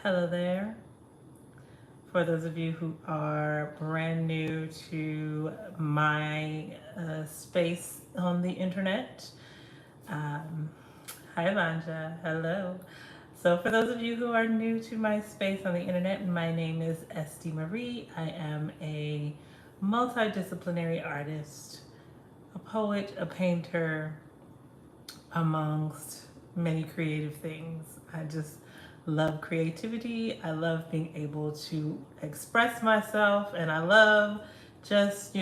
Hello there. For those of you who are brand new to my space on the internet, um, hi Vanja, hello. So, for those of you who are new to my space on the internet, my name is Esty Marie. I am a multidisciplinary artist, a poet, a painter, amongst many creative things. I just love creativity. I love being able to express myself, and I love just,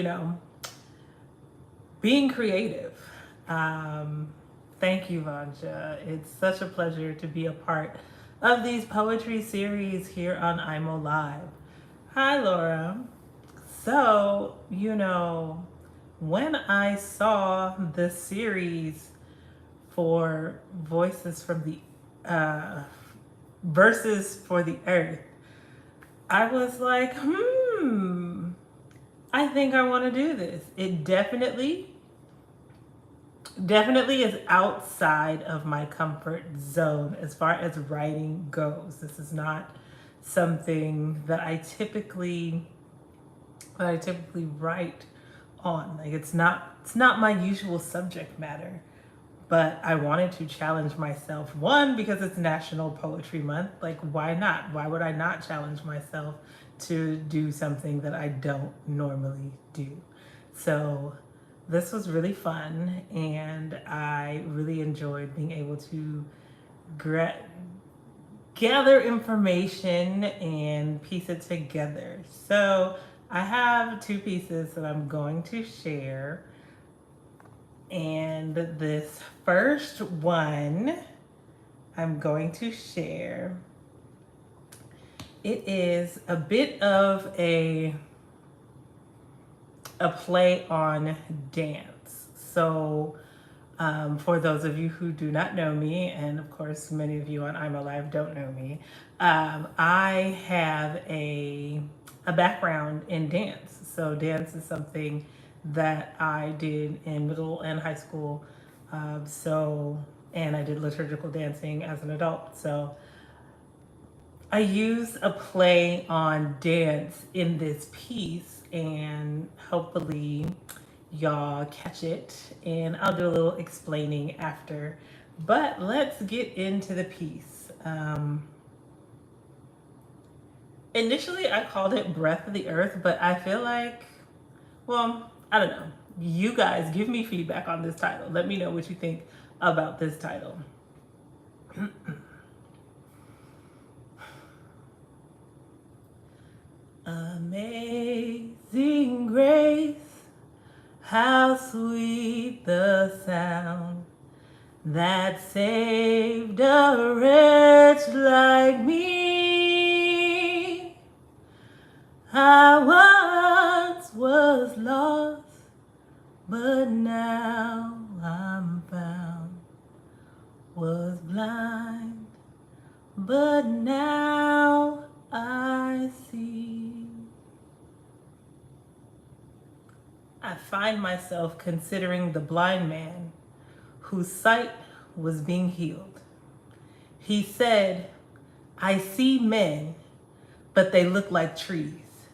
being creative. Um, Thank you, Vanja. It's such a pleasure to be a part of these poetry series here on IMO Live. Hi, Laura. So, when I saw the series for Voices from the Verses for the Earth, I was like, I think I want to do this. It definitely is outside of my comfort zone as far as writing goes. This is not something that I typically write on. Like it's not my usual subject matter. But I wanted to challenge myself. One, because it's National Poetry Month. Like, why not? Why would I not challenge myself to do something that I don't normally do? So, this was really fun, and I really enjoyed being able to gather information and piece it together. So, I have two pieces that I'm going to share. And this first one I'm going to share, it is a bit of a play on dance. So, for those of you who do not know me, and of course, many of you on I'm Alive don't know me, I have a background in dance. So, dance is something that I did in middle and high school. And I did liturgical dancing as an adult. So, I use a play on dance in this piece, and hopefully, y'all catch it. And I'll do a little explaining after. But let's get into the piece. Initially, I called it Breath of the Earth, but I feel like, well, I don't know. You guys give me feedback on this title. Let me know what you think about this title. Amazing grace, how sweet the sound that saved a wretch like me. I once was lost, but now I'm found. Was blind, but now I see. I find myself considering the blind man whose sight was being healed. He said, I see men, but they look like trees,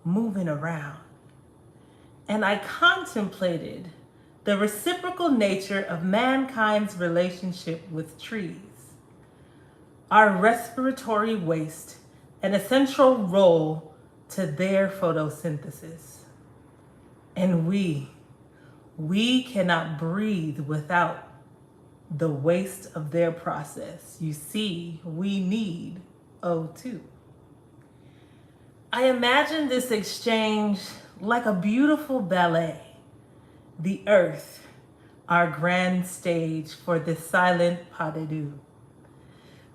moving around. And I contemplated the reciprocal nature of mankind's relationship with trees, our respiratory waste, an essential role to their photosynthesis. And we cannot breathe without the waste of their process. You see, we need O2. I imagine this exchange like a beautiful ballet. The earth, our grand stage for this silent pas de deux.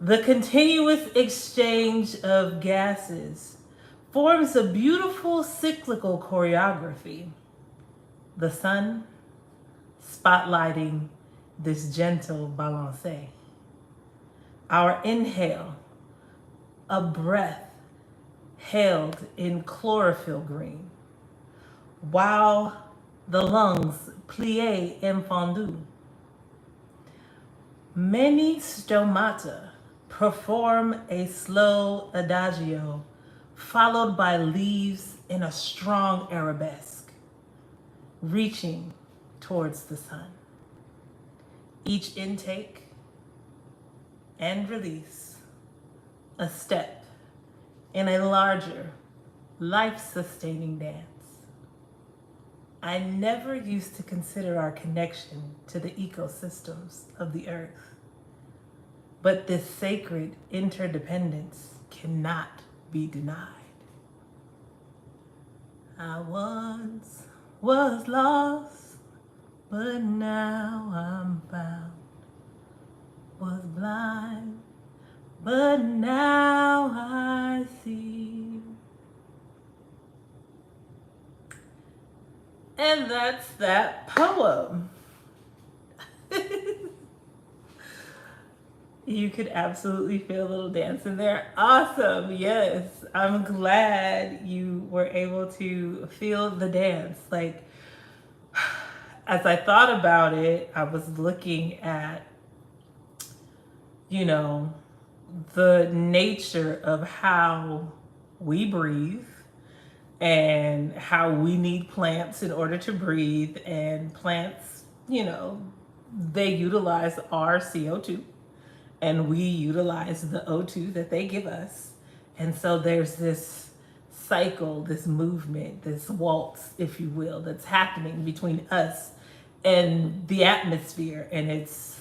The continuous exchange of gases forms a beautiful cyclical choreography. The sun spotlighting this gentle balance. Our inhale, a breath held in chlorophyll green, while the lungs plie and fondu. Many stomata perform a slow adagio, followed by leaves in a strong arabesque, reaching towards the sun. Each intake and release, a step in a larger, life-sustaining dance. I never used to consider our connection to the ecosystems of the earth, but this sacred interdependence cannot be denied. I once was lost, but now I'm found. Was blind, but now I see. And that's that poem. You could absolutely feel a little dance in there. Awesome. Yes. I'm glad you were able to feel the dance. Like, as I thought about it, I was looking at, the nature of how we breathe and how we need plants in order to breathe. And plants, they utilize our CO2 and we utilize the O2 that they give us. And so there's this cycle, this movement, this waltz, if you will, that's happening between us and the atmosphere. And it's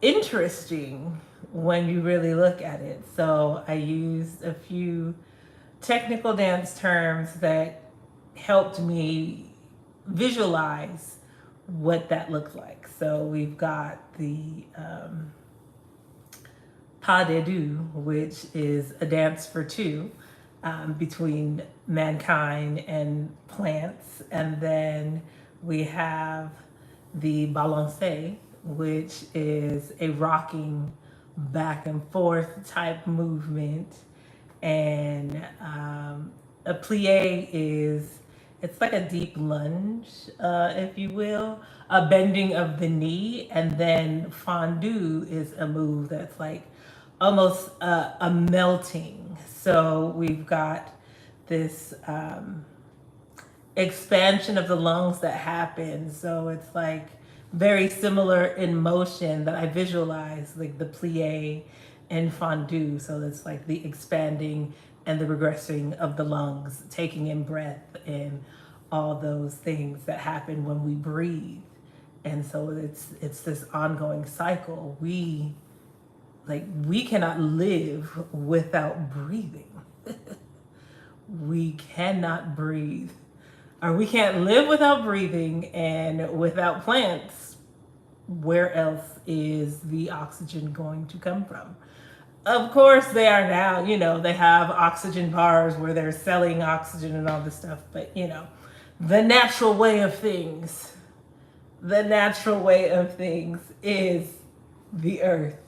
interesting when you really look at it. So I used a few technical dance terms that helped me visualize what that looks like. So we've got the pas de deux, which is a dance for two between mankind and plants. And then we have the balancé, which is a rocking back and forth type movement. And a plie it's like a deep lunge, if you will, a bending of the knee. And then fondue is a move that's like almost a melting. So we've got this expansion of the lungs that happens. So it's like very similar in motion that I visualize, like the plie and fondue. So it's like the expanding and the regressing of the lungs, taking in breath and all those things that happen when we breathe. And so it's this ongoing cycle. We cannot live without breathing. We cannot breathe, or we can't live without breathing. And without plants, where else is the oxygen going to come from? Of course, they are now, they have oxygen bars where they're selling oxygen and all this stuff. But, the natural way of things is the earth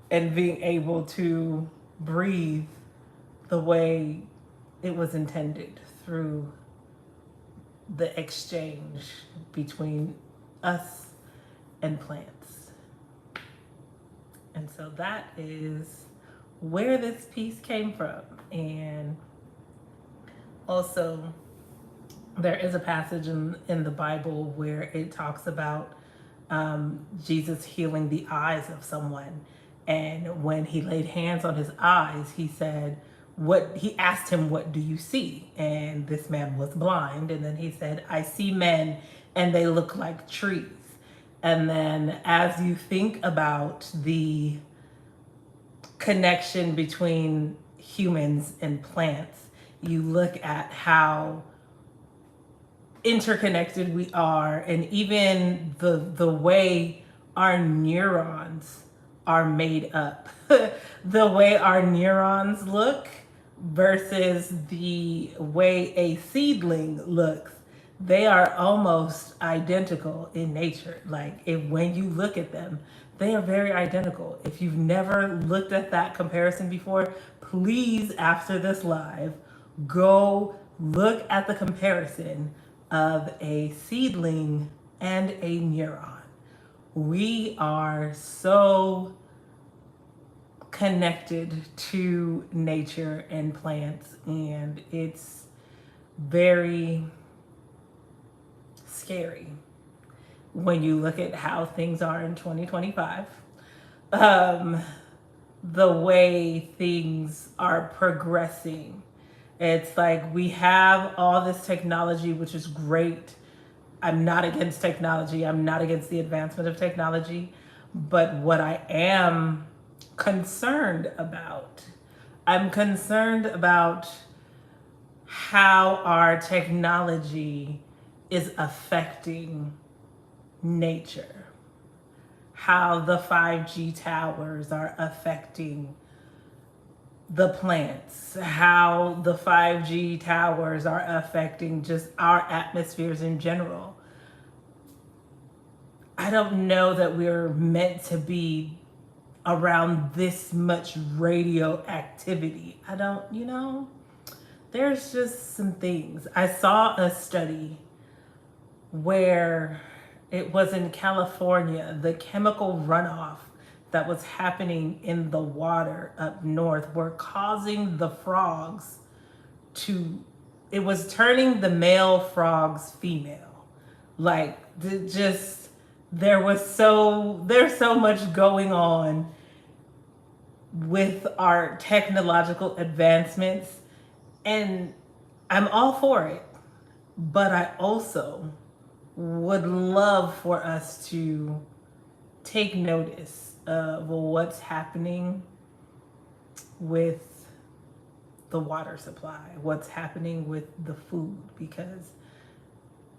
and being able to breathe the way it was intended through the exchange between us and plants. And so that is where this piece came from. And also, there is a passage in the Bible where it talks about Jesus healing the eyes of someone. And when he laid hands on his eyes, he asked him, "What do you see?" And this man was blind. And then he said, "I see men and they look like trees." And then as you think about the connection between humans and plants, you look at how interconnected we are, and even the way our neurons are made up. The way our neurons look versus the way a seedling looks, they are almost identical in nature. Like, when you look at them, they are very identical. If you've never looked at that comparison before, please, after this live, go look at the comparison of a seedling and a neuron. We are so connected to nature and plants, and it's very scary when you look at how things are in 2025. Um, the way things are progressing. It's like we have all this technology, which is great. I'm not against technology, I'm not against the advancement of technology. But what I am concerned about, I'm concerned about how our technology is affecting nature, how the 5G towers are affecting the plants, how the 5G towers are affecting just our atmospheres in general. I don't know that we're meant to be around this much radioactivity. I don't, there's just some things. I saw a study where it was in California, the chemical runoff that was happening in the water up north were causing the frogs to, it was turning the male frogs female. Like, just, there's so much going on with our technological advancements, and I'm all for it. But I also would love for us to take notice of what's happening with the water supply, what's happening with the food, because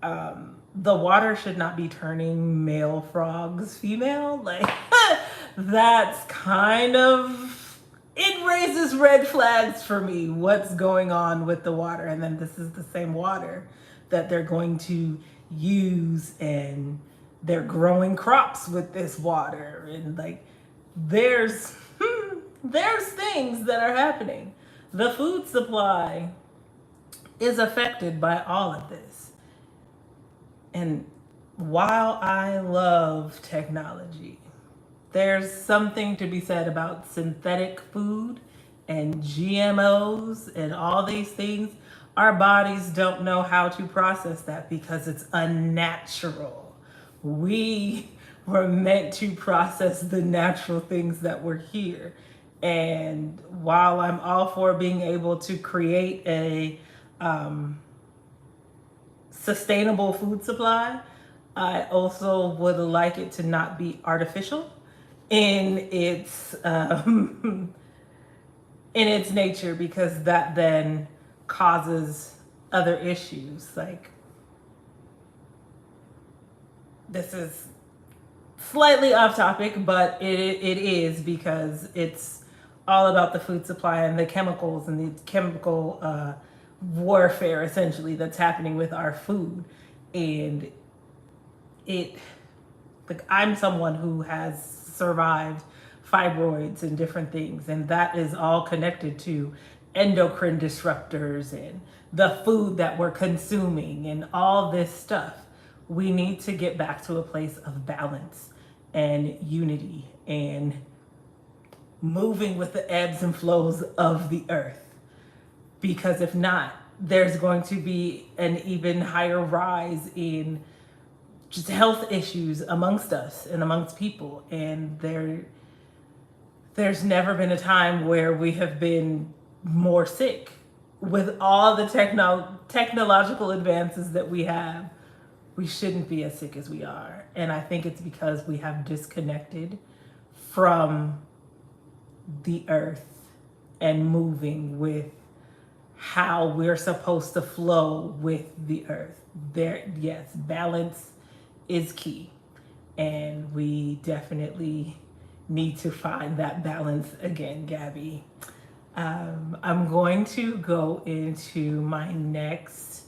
the water should not be turning male frogs female. Like, that's kind of, it raises red flags for me. What's going on with the water? And then this is the same water that they're going to use, and they're growing crops with this water, and like there's things that are happening. The food supply is affected by all of this. And while I love technology, there's something to be said about synthetic food and GMOs and all these things. Our bodies don't know how to process that because it's unnatural. We were meant to process the natural things that were here. And while I'm all for being able to create a sustainable food supply, I also would like it to not be artificial in its in its nature, because that then causes other issues. Like, this is slightly off topic, but it is, because it's all about the food supply and the chemicals and the chemical warfare essentially that's happening with our food. And it, like, I'm someone who has survived fibroids and different things, and that is all connected to endocrine disruptors and the food that we're consuming and all this stuff. We need to get back to a place of balance and unity and moving with the ebbs and flows of the earth. Because if not, there's going to be an even higher rise in just health issues amongst us and amongst people. And there's never been a time where we have been more sick. With all the technological advances that we have, we shouldn't be as sick as we are. And I think it's because we have disconnected from the earth and moving with how we're supposed to flow with the earth. There, yes, balance is key. And we definitely need to find that balance again, Gabby. I'm going to go into my next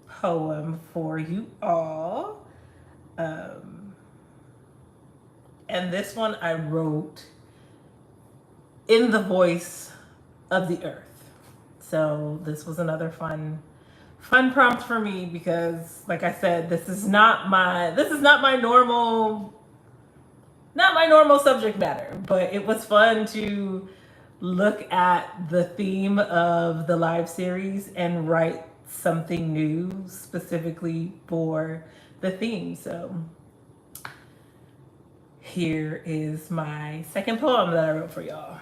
poem for you all. And this one I wrote in the voice of the earth. So this was another fun prompt for me, because like I said, this is not my normal not my normal subject matter, but it was fun to look at the theme of the live series and write something new specifically for the theme. So here is my second poem that I wrote for y'all.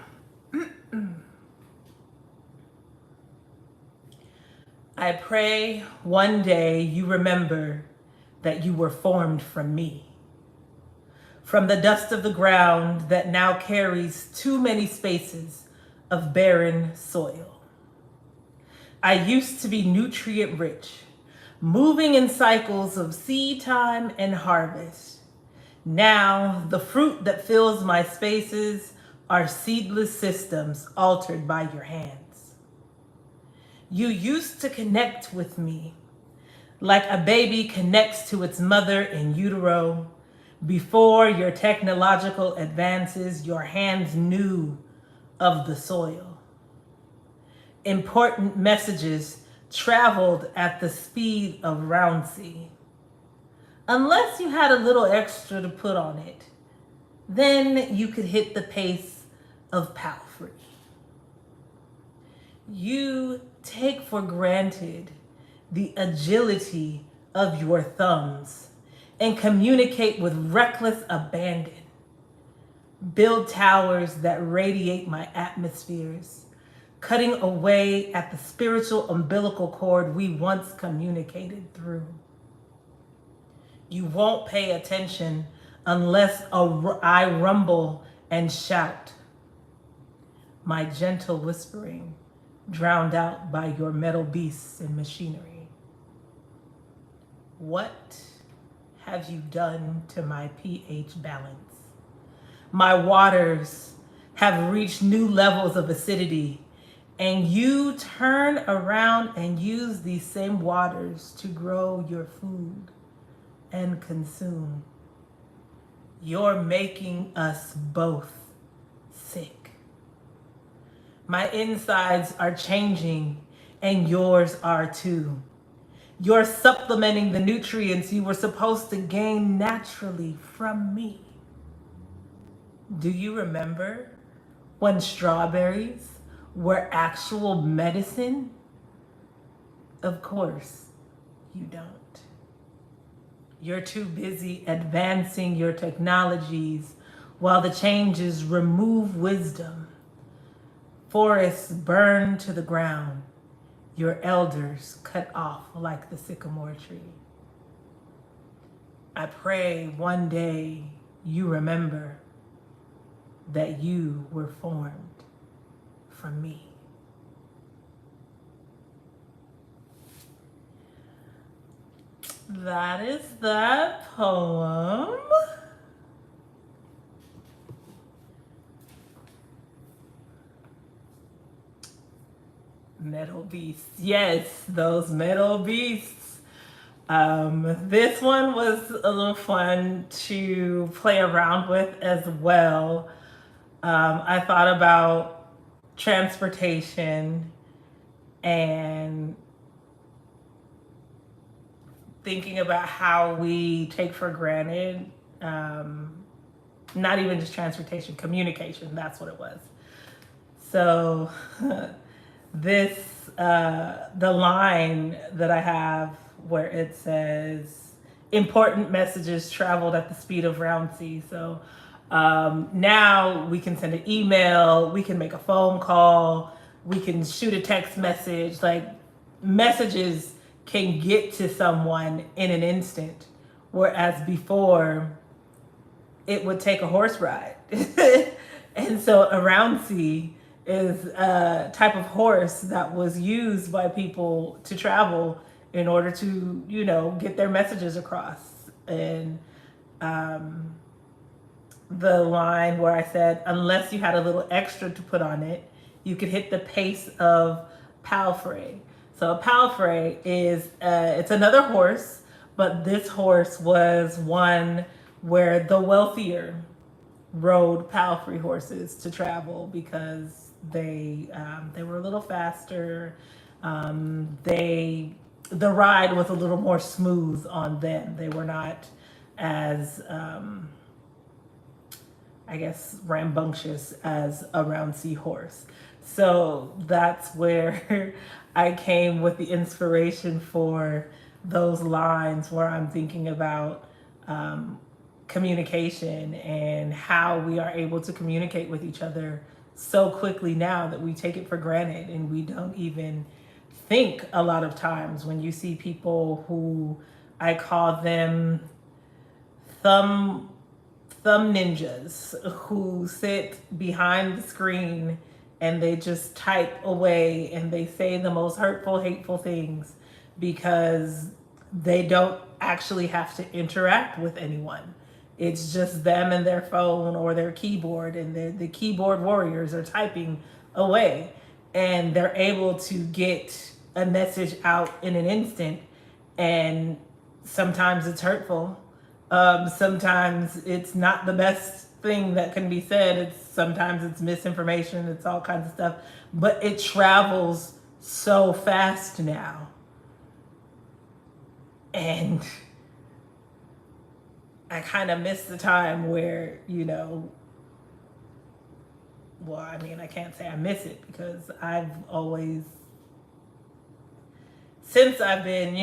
I pray one day you remember that you were formed from me, from the dust of the ground that now carries too many spaces of barren soil. I used to be nutrient rich, moving in cycles of seed time and harvest. Now, the fruit that fills my spaces are seedless systems altered by your hands. You used to connect with me like a baby connects to its mother in utero. Before your technological advances, your hands knew of the soil. Important messages traveled at the speed of Roundsea. Unless you had a little extra to put on it, then you could hit the pace of Palfrey. You take for granted the agility of your thumbs and communicate with reckless abandon. Build towers that radiate my atmospheres, cutting away at the spiritual umbilical cord we once communicated through. You won't pay attention unless I rumble and shout, my gentle whispering drowned out by your metal beasts and machinery. What have you done to my pH balance? My waters have reached new levels of acidity, and you turn around and use these same waters to grow your food and consume. You're making us both sick. My insides are changing, and yours are too. You're supplementing the nutrients you were supposed to gain naturally from me. Do you remember when strawberries were actual medicine? Of course, you don't. You're too busy advancing your technologies while the changes remove wisdom. Forests burn to the ground, your elders cut off like the sycamore tree. I pray one day you remember that you were formed from me. That is that poem. Metal beasts. Yes, those metal beasts. This one was a little fun to play around with as well. I thought about transportation and thinking about how we take for granted, not even just transportation, communication, that's what it was. So the line that I have where it says, important messages traveled at the speed of Roundsea. So now we can send an email, we can make a phone call, we can shoot a text message, like messages can get to someone in an instant, whereas before it would take a horse ride. And so a Roundsea is a type of horse that was used by people to travel in order to, get their messages across. And the line where I said, unless you had a little extra to put on it, you could hit the pace of Palfrey. So a Palfrey is, it's another horse, but this horse was one where the wealthier rode Palfrey horses to travel because they were a little faster. The ride was a little more smooth on them. They were not as I guess, rambunctious as a round seahorse. So that's where I came with the inspiration for those lines where I'm thinking about communication and how we are able to communicate with each other so quickly now that we take it for granted and we don't even think a lot of times when you see people who I call them thumb thumb ninjas who sit behind the screen and they just type away and they say the most hurtful, hateful things because they don't actually have to interact with anyone. It's just them and their phone or their keyboard, and the keyboard warriors are typing away. And they're able to get a message out in an instant. And sometimes it's hurtful. Sometimes it's not the best thing that can be said. Sometimes it's misinformation. It's all kinds of stuff. But it travels so fast now. And I kind of miss the time where, well, I mean, I can't say I miss it because I've always, since I've been,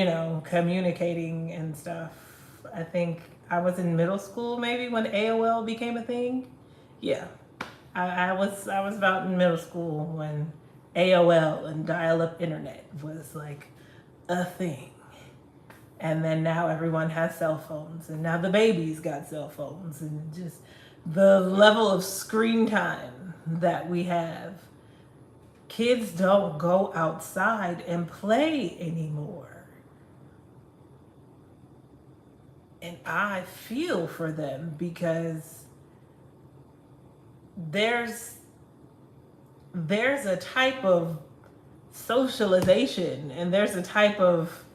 communicating and stuff, I think I was in middle school maybe when AOL became a thing. Yeah. I was about in middle school when AOL and dial-up internet was like a thing. And then now everyone has cell phones, and now the babies got cell phones, and just the level of screen time that we have. Kids don't go outside and play anymore. And I feel for them because there's a type of socialization and there's a type of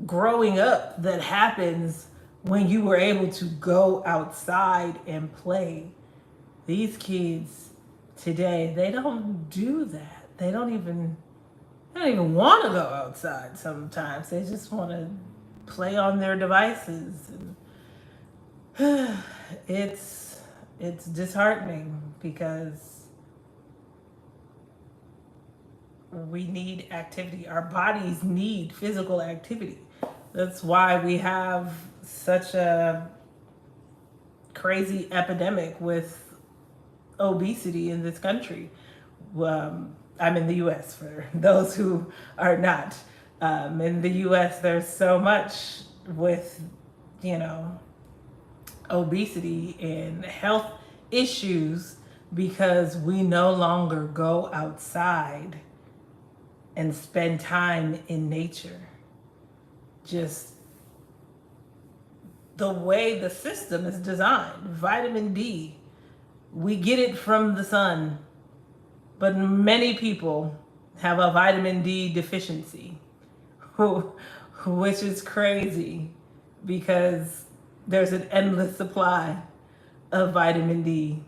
growing up that happens when you were able to go outside and play. These kids today, they don't do that. They don't even want to go outside sometimes. They just want to play on their devices. And it's disheartening because we need activity. Our bodies need physical activity. That's why we have such a crazy epidemic with obesity in this country. I'm in the US for those who are not. In the US, there's so much with, obesity and health issues because we no longer go outside and spend time in nature. Just the way the system is designed. Vitamin D, we get it from the sun, but many people have a vitamin D deficiency, which is crazy because there's an endless supply of vitamin D.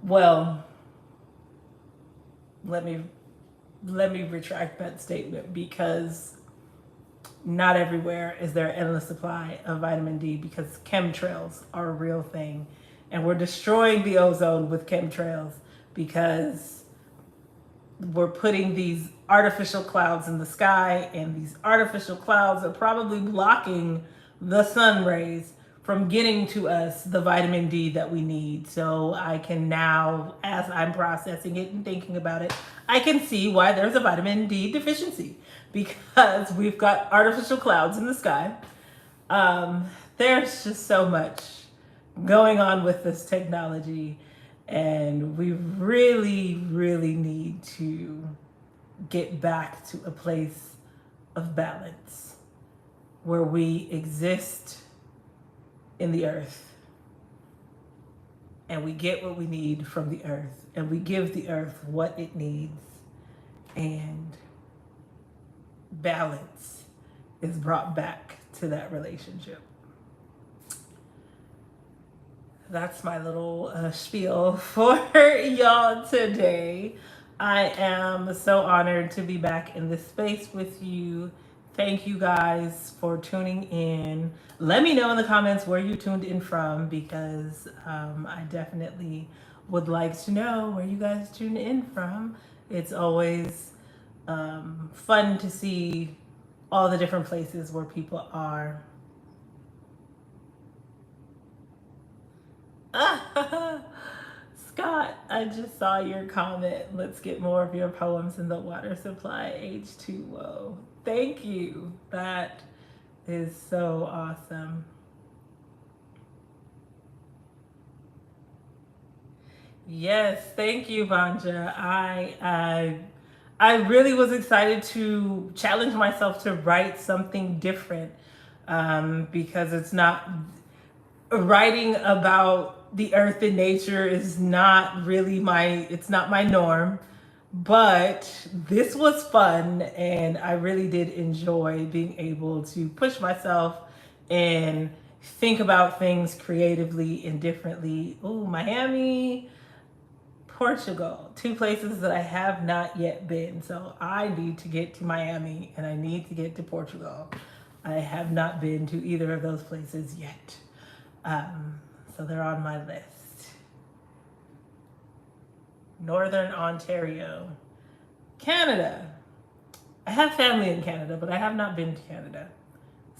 Well, let me retract that statement because not everywhere is there an endless supply of vitamin D because chemtrails are a real thing. And we're destroying the ozone with chemtrails because we're putting these artificial clouds in the sky, and these artificial clouds are probably blocking the sun rays from getting to us the vitamin D that we need. So I can now, as I'm processing it and thinking about it, I can see why there's a vitamin D deficiency because we've got artificial clouds in the sky. There's just so much going on with this technology, and we really, really need to get back to a place of balance where we exist in the earth and we get what we need from the earth and we give the earth what it needs, and balance is brought back to that relationship. That's my little spiel for y'all today. I am so honored to be back in this space with you. thank you guys for tuning in. Let me know in the comments where you tuned in from, because I definitely would like to know where you guys tune in from. It's always fun to see all the different places where people are. Scott, I just saw your comment. Let's get more of your poems in the water supply H2O. Thank you. That is so awesome. Yes, thank you, Vanja. I really was excited to challenge myself to write something different, because it's not writing about the earth and nature is not really it's not my norm. But this was fun, and I really did enjoy being able to push myself and think about things creatively and differently. Oh, Miami, Portugal, two places that I have not yet been. So I need to get to Miami and I need to get to Portugal. I have not been to either of those places yet. So they're on my list. Northern Ontario, Canada. I have family in Canada, but I have not been to Canada.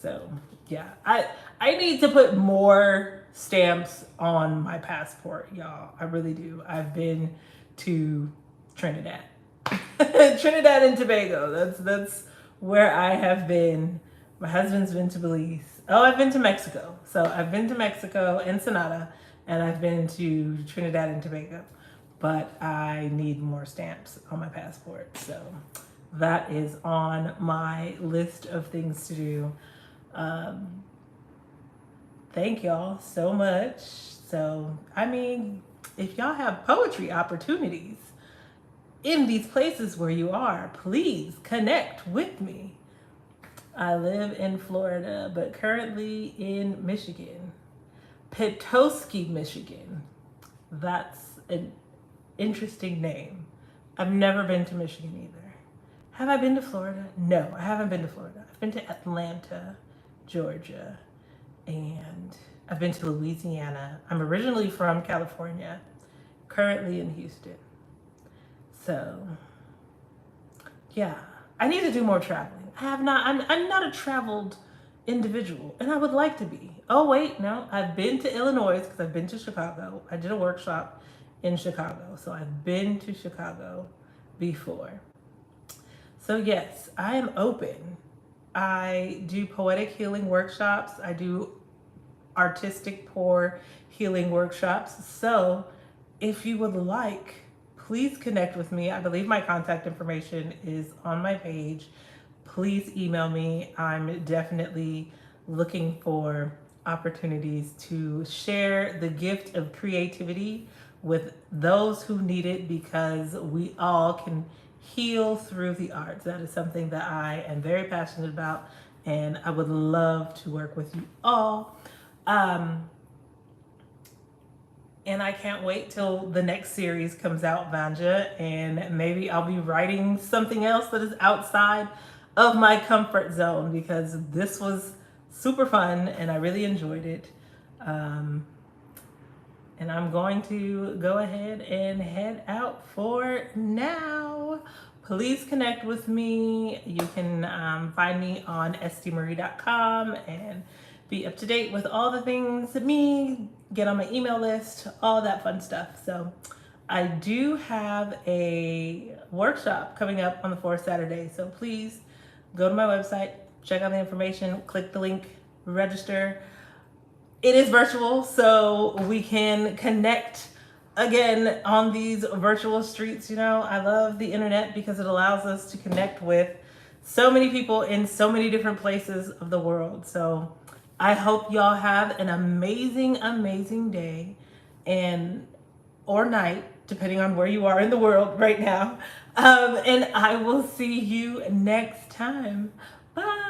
So yeah, I need to put more stamps on my passport, y'all. I really do. I've been to Trinidad. Trinidad and Tobago. That's where I have been. My husband's been to Belize. Oh, I've been to Mexico. So I've been to Mexico, Ensenada, and I've been to Trinidad and Tobago. But I need more stamps on my passport. So that is on my list of things to do. Thank y'all so much. So, I mean, if y'all have poetry opportunities in these places where you are, please connect with me. I live in Florida, but currently in Michigan. Petoskey, Michigan. That's an interesting name. I've never been to Michigan either. Have I been to Florida? No, I haven't been to Florida. I've been to Atlanta, Georgia, and I've been to Louisiana. I'm originally from California, currently in Houston. So, yeah, I need to do more traveling. I'm not a traveled individual, and I would like to be. Oh, wait, no, I've been to Illinois because I've been to Chicago. I did a workshop in Chicago, so I've been to Chicago before. So yes, I am open. I do poetic healing workshops. I do artistic pour healing workshops. So if you would like, please connect with me. I believe my contact information is on my page. Please email me. I'm definitely looking for opportunities to share the gift of creativity with those who need it, because we all can heal through the arts. That is something that I am very passionate about, and I would love to work with you all. And I can't wait till the next series comes out, Vanja, and maybe I'll be writing something else that is outside of my comfort zone, because this was super fun and I really enjoyed it. And I'm going to go ahead and head out for now. Please connect with me. You can find me on stmarie.com and be up to date with all the things me, get on my email list, all that fun stuff. So I do have a workshop coming up on the 4th Saturday. So please go to my website, check out the information, click the link, register. It is virtual, so we can connect again on these virtual streets. You know, I love the internet because it allows us to connect with so many people in so many different places of the world. So I hope y'all have an amazing, amazing day or night, depending on where you are in the world right now. And I will see you next time. Bye.